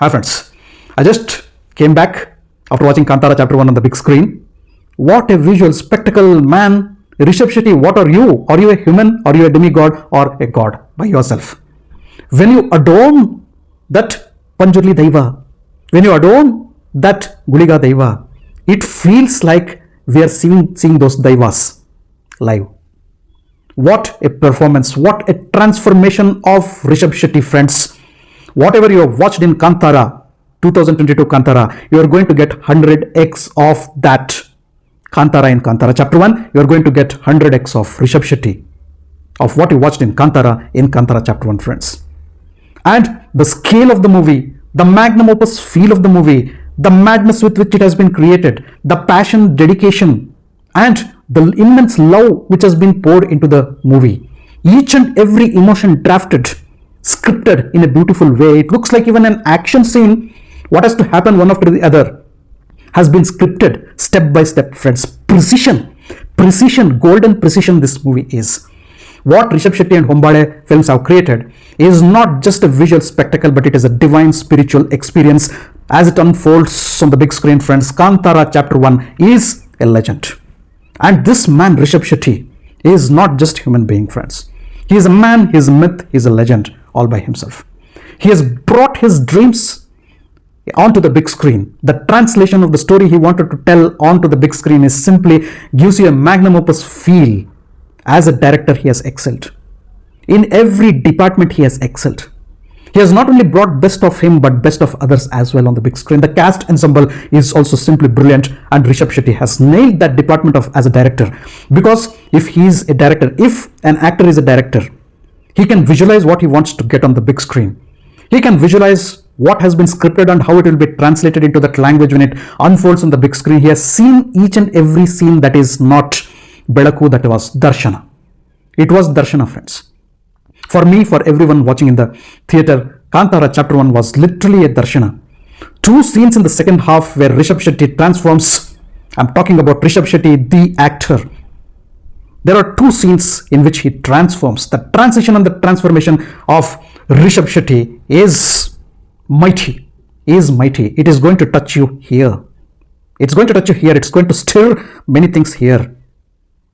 Hi friends, I just came back after watching Kantara chapter 1 on the big screen. What a visual spectacle, man. Rishabh Shetty, what are you? Are you a human? Are you a demigod or a god by yourself? When you adorn that Panjurli Daiva, when you adorn that Guliga Daiva, it feels like we are seeing those Daivas live. What a performance, what a transformation of Rishabh Shetty, friends. Whatever you have watched in Kantara, 2022 Kantara, you are going to get 100x of that. Kantara in Kantara chapter 1, you are going to get 100x of Rishabh Shetty, of what you watched in Kantara chapter 1, friends. And the scale of the movie, the magnum opus feel of the movie, the madness with which it has been created, the passion, dedication, and the immense love which has been poured into the movie. Each and every emotion drafted, scripted in a beautiful way. It looks like even an action scene, what has to happen one after the other, has been scripted step by step, friends. Precision, golden precision this movie is. What Rishabh Shetty and Hombade films have created is not just a visual spectacle, but it is a divine spiritual experience as it unfolds on the big screen, friends. Kantara chapter 1 is a legend. And this man, Rishabh Shetty, is not just a human being, friends. He is a man, he is a myth, he is a legend all by himself. He has brought his dreams onto the big screen. The translation of the story he wanted to tell onto the big screen is simply gives you a magnum opus feel. As a director, he has excelled. In every department, he has excelled. He has not only brought best of him, but best of others as well on the big screen. The cast ensemble is also simply brilliant, and Rishabh Shetty has nailed that department of as a director. Because if he is a director, if an actor is a director, he can visualize what he wants to get on the big screen. He can visualize what has been scripted and how it will be translated into that language when it unfolds on the big screen. He has seen each and every scene that is not Bedaku, that was Darshana. It was Darshana, friends. For me, for everyone watching in the theatre, Kantara chapter 1 was literally a Darshana. Two scenes in the second half where Rishabh Shetty transforms. I'm talking about Rishabh Shetty, the actor. There are two scenes in which he transforms. The transition and the transformation of Rishabh Shetty is mighty. It is going to touch you here. It's going to touch you here. It's going to stir many things here.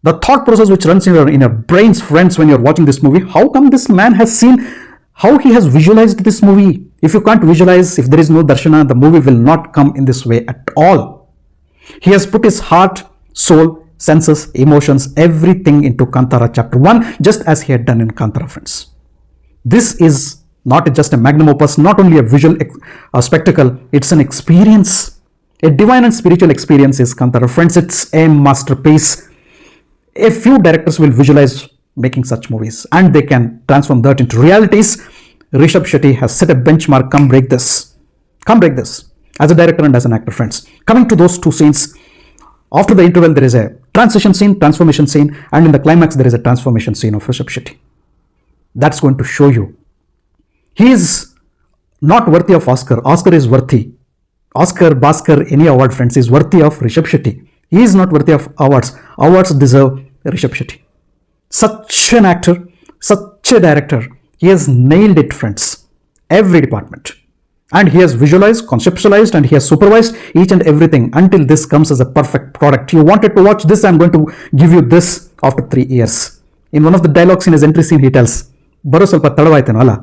The thought process which runs in your brains, friends, when you're watching this movie, how come this man has seen, how he has visualized this movie? If you can't visualize, if there is no Darshana, the movie will not come in this way at all. He has put his heart, soul, senses, emotions, everything into Kantara chapter 1, just as he had done in Kantara, friends. This is not just a magnum opus, not only a visual spectacle, it's an experience. A divine and spiritual experience is Kantara, friends. It's a masterpiece. A few directors will visualize making such movies and they can transform that into realities. Rishabh Shetty has set a benchmark. Come break this. As a director and as an actor, friends. Coming to those two scenes, after the interval there is a transition scene, transformation scene, and in the climax there is a transformation scene of Rishabh Shetty. That's going to show you. He is not worthy of Oscar. Oscar is worthy. Oscar, Bhaskar, any award, friends, is worthy of Rishabh Shetty. He is not worthy of awards. Awards deserve Rishabh Shetty. Such an actor, such a director. He has nailed it, friends. Every department. And he has visualized, conceptualized, and he has supervised each and everything until this comes as a perfect product. You wanted to watch this, I'm going to give you this after 3 years. In one of the dialogues in his entry scene, he tells, Baro ಸ್ವಲ್ಪ ತಡವಾಯ್ತೇನೋ ಅಲ್ಲ.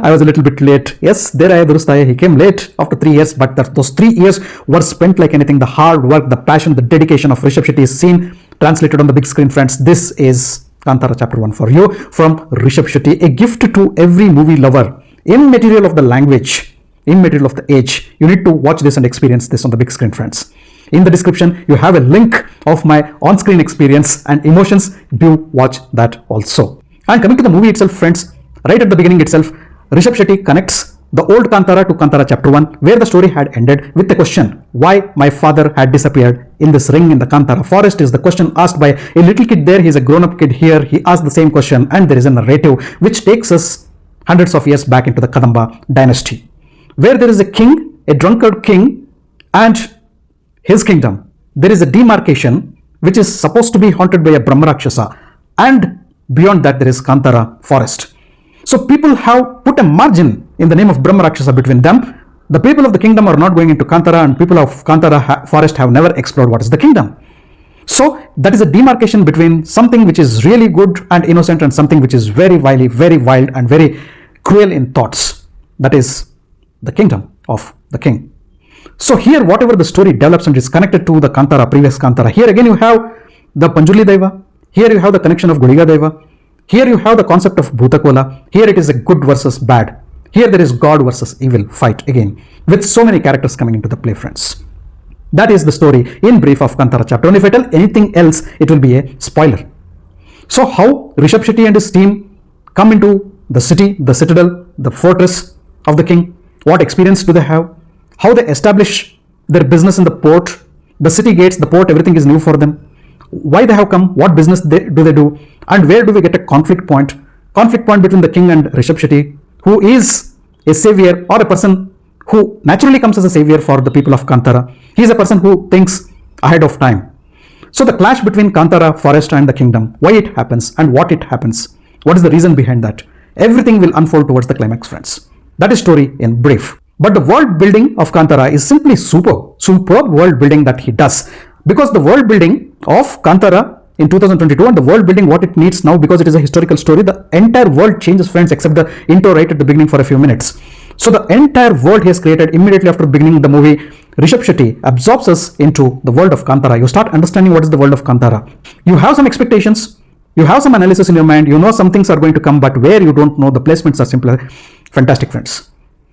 I was a little bit late. Yes, he came late after 3 years, but those 3 years were spent like anything. The hard work, the passion, the dedication of Rishabh Shetty is seen, translated on the big screen, friends. This is Kantara chapter 1 for you from Rishabh Shetty, a gift to every movie lover. Immaterial of the language, immaterial of the age. You need to watch this and experience this on the big screen, friends. In the description, you have a link of my on-screen experience and emotions. Do watch that also. And coming to the movie itself, friends, right at the beginning itself, Rishabh Shetty connects the old Kantara to Kantara chapter 1, where the story had ended with the question, why my father had disappeared in this ring in the Kantara forest, is the question asked by a little kid there. He's a grown-up kid here. He asked the same question, and there is a narrative which takes us hundreds of years back into the Kadamba dynasty, where there is a king, a drunkard king, and his kingdom. There is a demarcation which is supposed to be haunted by a Brahma Rakshasa, and beyond that there is Kantara forest. So people have put a margin in the name of Brahma Rakshasa between them. The people of the kingdom are not going into Kantara, and people of Kantara forest have never explored what is the kingdom. So that is a demarcation between something which is really good and innocent and something which is very wily, very wild and very cruel in thoughts. That is the kingdom of the king. So here whatever the story develops and is connected to the Kantara, previous Kantara, here again you have the Panjuli Deva, here you have the connection of Gudiga Deva, here you have the concept of Bhutakola, here it is a good versus bad, here there is God versus evil fight again, with so many characters coming into the play, friends. That is the story in brief of Kantara chapter 1. If I tell anything else, it will be a spoiler. So how Rishabh Shetty and his team come into the city, the citadel, the fortress of the king, what experience do they have, how they establish their business in the port, the city gates, the port, everything is new for them, why they have come, what business do they do, and where do we get a conflict point between the king and Rishabh Shetty, who is a savior or a person who naturally comes as a savior for the people of Kantara. He is a person who thinks ahead of time. So the clash between Kantara, forest and the kingdom, why it happens and what it happens, what is the reason behind that, everything will unfold towards the climax, friends. That is story in brief. But the world building of Kantara is simply superb world building that he does. Because the world building of Kantara in 2022 and the world building what it needs now, because it is a historical story, the entire world changes, friends, except the intro right at the beginning for a few minutes. So the entire world he has created immediately after beginning the movie, Rishabh Shetty absorbs us into the world of Kantara. You start understanding what is the world of Kantara. You have some expectations, you have some analysis in your mind, you know some things are going to come, but where you don't know, the placements are simply fantastic, friends.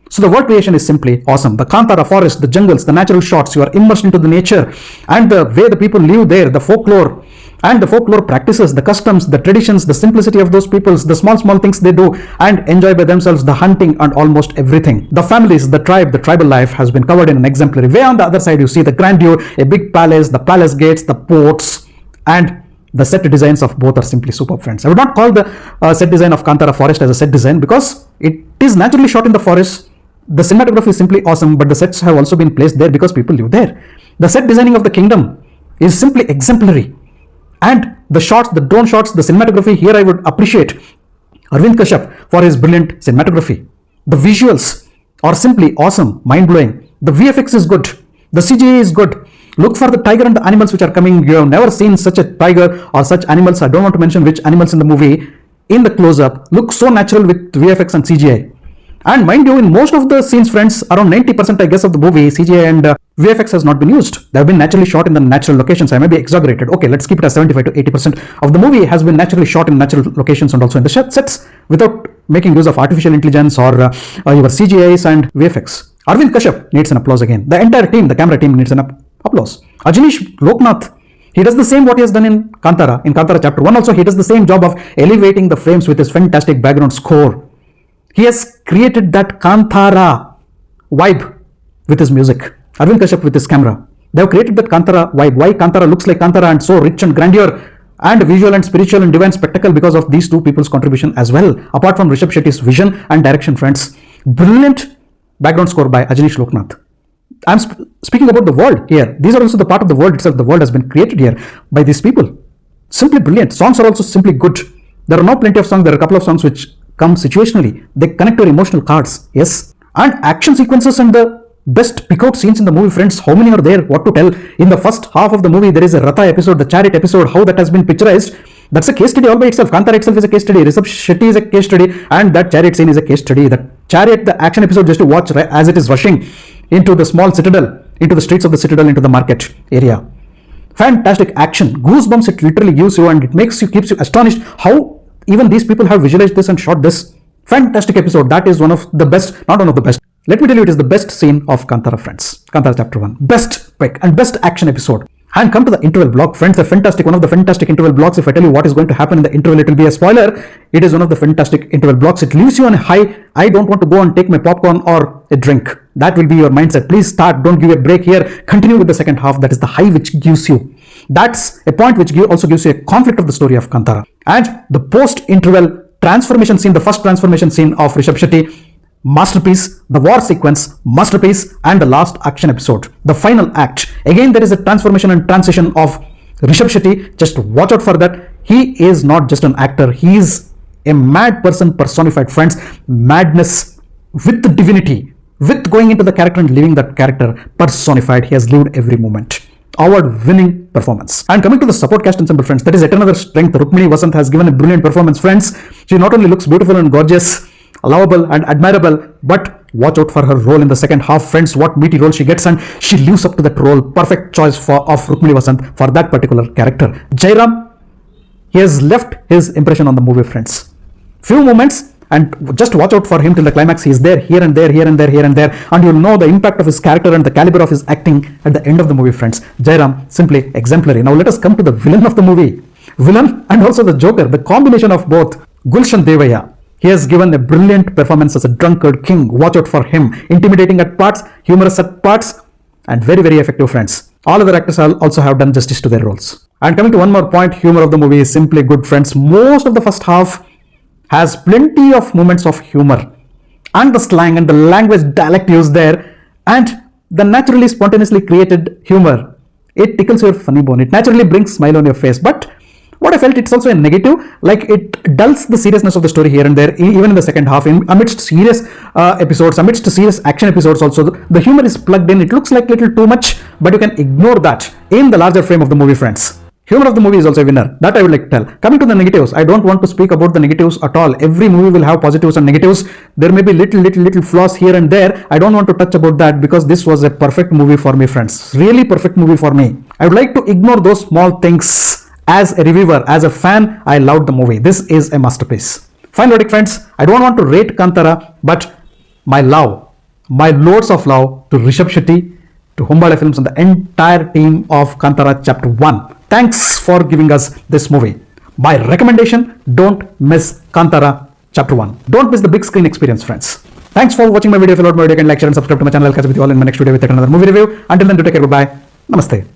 So the world creation is simply awesome. The Kantara forest, the jungles, the natural shots, you are immersed into the nature and the way the people live there, the folklore and the folklore practices, the customs, the traditions, the simplicity of those peoples, the small things they do and enjoy by themselves, the hunting and almost everything. The families, the tribe, the tribal life has been covered in an exemplary way. On the other side, you see the grandeur, a big palace, the palace gates, the ports, and the set designs of both are simply superb, friends. I would not call the set design of Kantara forest as a set design because it is naturally shot in the forest. The cinematography is simply awesome, but the sets have also been placed there because people live there. The set designing of the kingdom is simply exemplary. And the shots, the drone shots, the cinematography, here I would appreciate Arvind Kashyap for his brilliant cinematography. The visuals are simply awesome, mind-blowing. The VFX is good. The CGI is good. Look for the tiger and the animals which are coming. You have never seen such a tiger or such animals. I don't want to mention which animals in the movie. In the close-up, look so natural with VFX and CGI. And mind you, in most of the scenes, friends, around 90% I guess of the movie, CGI and VFX has not been used. They have been naturally shot in the natural locations. I may be exaggerated. Okay, let's keep it as 75 to 80% of the movie has been naturally shot in natural locations and also in the sets without making use of artificial intelligence or your CGIs and VFX. Arvind Kashyap needs an applause again. The entire team, the camera team needs an applause. Ajanish Loknath, he does the same what he has done in Kantara. In Kantara chapter 1 also, he does the same job of elevating the frames with his fantastic background score. He has created that Kantara vibe with his music. Arvind Kashyap with his camera. They have created that Kantara vibe. Why Kantara looks like Kantara and so rich and grandeur and visual and spiritual and divine spectacle, because of these two people's contribution as well. Apart from Rishabh Shetty's vision and direction, friends. Brilliant background score by Ajanish Loknath. I'm speaking about the world here. These are also the part of the world itself. The world has been created here by these people. Simply brilliant. Songs are also simply good. There are not plenty of songs. There are a couple of songs which come situationally. They connect your emotional cards. Yes. And action sequences and the best pick out scenes in the movie, friends. How many are there? What to tell? In the first half of the movie, there is a Ratha episode, the chariot episode, how that has been picturized. That's a case study all by itself. Kantara itself is a case study. Rishabh Shetty is a case study. And that chariot scene is a case study. That chariot, the action episode, just to watch as it is rushing into the small citadel, into the streets of the citadel, into the market area. Fantastic action. Goosebumps it literally gives you, and it makes you, keeps you astonished how even these people have visualized this and shot this. Fantastic episode. That is one of the best, not one of the best. Let me tell you, it is the best scene of Kantara, friends. Kantara chapter 1. Best pick and best action episode. And come to the interval block, friends. The fantastic, one of the fantastic interval blocks. If I tell you what is going to happen in the interval, it will be a spoiler. It is one of the fantastic interval blocks. It leaves you on a high. I don't want to go and take my popcorn or a drink. That will be your mindset. Please start. Don't give a break here. Continue with the second half. That is the high which gives you. That's a point which also gives you a conflict of the story of Kantara. And the post-interval transformation scene, the first transformation scene of Rishabh Shetty, masterpiece. The war sequence, masterpiece. And the last action episode, the final act. Again, there is a transformation and transition of Rishabh Shetty. Just watch out for that. He is not just an actor. He is A mad person personified, friends. Madness with divinity, with going into the character and living that character personified. He has lived every moment. Award-winning performance. And coming to the support cast ensemble, friends, that is yet another strength. Rukmini Vasant has given a brilliant performance, friends. She not only looks beautiful and gorgeous, lovable and admirable, but watch out for her role in the second half, friends. What meaty role she gets, and she lives up to that role. Perfect choice of Rukmini Vasant for that particular character. Jairam, he has left his impression on the movie, friends. Few moments, and just watch out for him till the climax. He is there, here and there, here and there, here and there, and you'll know the impact of his character and the caliber of his acting at the end of the movie, friends. Jairam, simply exemplary. Now let us come to the villain of the movie. Villain and also the Joker, the combination of both. Gulshan Devaya. He has given a brilliant performance as a drunkard king. Watch out for him. Intimidating at parts, humorous at parts, and very, very effective, friends. All other actors also have done justice to their roles. And coming to one more point, humor of the movie is simply good, friends. Most of the first half has plenty of moments of humor, and the slang and the language dialect used there, and the naturally spontaneously created humor. It tickles your funny bone. It naturally brings smile on your face. But what I felt, it's also a negative, like it dulls the seriousness of the story here and there, even in the second half, amidst serious episodes, amidst serious action episodes also, the humor is plugged in. It looks like little too much, but you can ignore that in the larger frame of the movie, friends. Humor of the movie is also a winner. That I would like to tell. Coming to the negatives, I don't want to speak about the negatives at all. Every movie will have positives and negatives. There may be little flaws here and there. I don't want to touch about that because this was a perfect movie for me, friends. Really perfect movie for me. I would like to ignore those small things. As a reviewer, as a fan, I loved the movie. This is a masterpiece. Fine verdict, friends. I don't want to rate Kantara, but my love, my loads of love to Rishabh Shetty, to Humbala Films and the entire team of Kantara Chapter 1. Thanks for giving us this movie. By recommendation, don't miss Kantara Chapter 1. Don't miss the big screen experience, friends. Thanks for watching my video. If you loved my video, you can like, share and subscribe to my channel. I'll catch you all in my next video with another movie review. Until then, do take care. Goodbye. Namaste.